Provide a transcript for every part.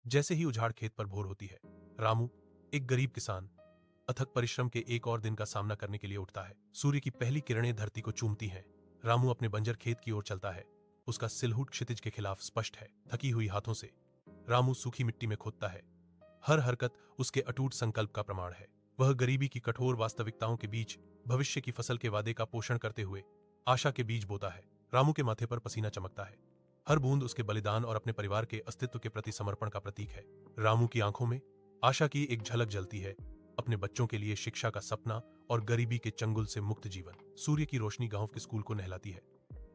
जैसे ही उजाड़ खेत पर भोर होती है, रामू, एक गरीब किसान, अथक परिश्रम के एक और दिन का सामना करने के लिए उठता है। सूर्य की पहली किरणें धरती को चूमती हैं। रामू अपने बंजर खेत की ओर चलता है। उसका सिलहुट क्षितिज के खिलाफ स्पष्ट है। थकी हुई हाथों से रामू सूखी मिट्टी में खोदता है। हर हरकत उसके अटूट संकल्प का प्रमाण है। वह गरीबी की कठोर वास्तविकताओं के बीच भविष्य की फसल के वादे का पोषण करते हुए आशा के बीज बोता है। रामू के माथे पर पसीना चमकता है। हर बूंद उसके बलिदान और अपने परिवार के अस्तित्व के प्रति समर्पण का प्रतीक है। रामू की आंखों में आशा की एक झलक जलती है, अपने बच्चों के लिए शिक्षा का सपना और गरीबी के चंगुल से मुक्त जीवन। सूर्य की रोशनी गांव के स्कूल को नहलाती है।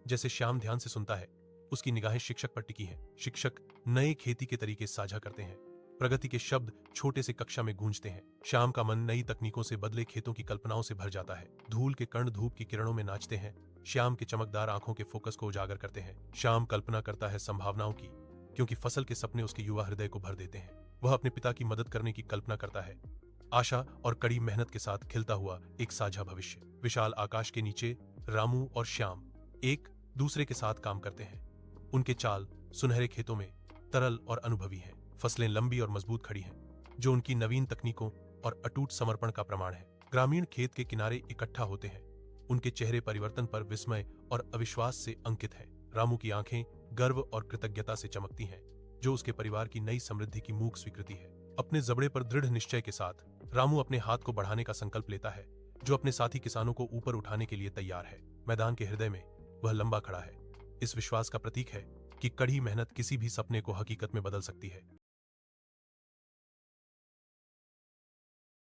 जैसे श्याम ध्यान से सुनता है, उसकी निगाहें शिक्षक पर टिकी हैं। शिक्षक नए खेती के तरीके साझा करते हैं। प्रगति के शब्द छोटे से कक्षा में गूंजते हैं। श्याम का मन नई तकनीकों से बदले खेतों की कल्पनाओं से भर जाता है। धूल के कण धूप की किरणों में नाचते हैं। श्याम के चमकदार आंखों के फोकस को उजागर करते हैं। श्याम कल्पना करता है संभावनाओं की, क्योंकि फसल के सपने उसके युवा हृदय को भर देते हैं। वह अपने पिता की मदद करने की कल्पना करता है, आशा और कड़ी मेहनत के साथ खिलता हुआ एक साझा भविष्य। विशाल आकाश के नीचे रामू और श्याम एक दूसरे के साथ काम करते हैं। उनके चाल सुनहरे खेतों में तरल और अनुभवी हैं। फसलें लंबी और मजबूत खड़ी हैं, जो उनकी नवीन तकनीकों और अटूट समर्पण का प्रमाण है। ग्रामीण खेत के किनारे इकट्ठा होते हैं। उनके चेहरे परिवर्तन पर विस्मय और अविश्वास से अंकित हैं। रामू की आंखें गर्व और कृतज्ञता से चमकती हैं, जो उसके परिवार की नई समृद्धि की मूक स्वीकृति है। अपने जबड़े पर दृढ़ निश्चय के साथ रामू अपने हाथ को बढ़ाने का संकल्प लेता है, जो अपने साथी किसानों को ऊपर उठाने के लिए तैयार है। मैदान के हृदय में वह लंबा खड़ा है, इस विश्वास का प्रतीक है कि कड़ी मेहनत किसी भी सपने को हकीकत में बदल सकती है।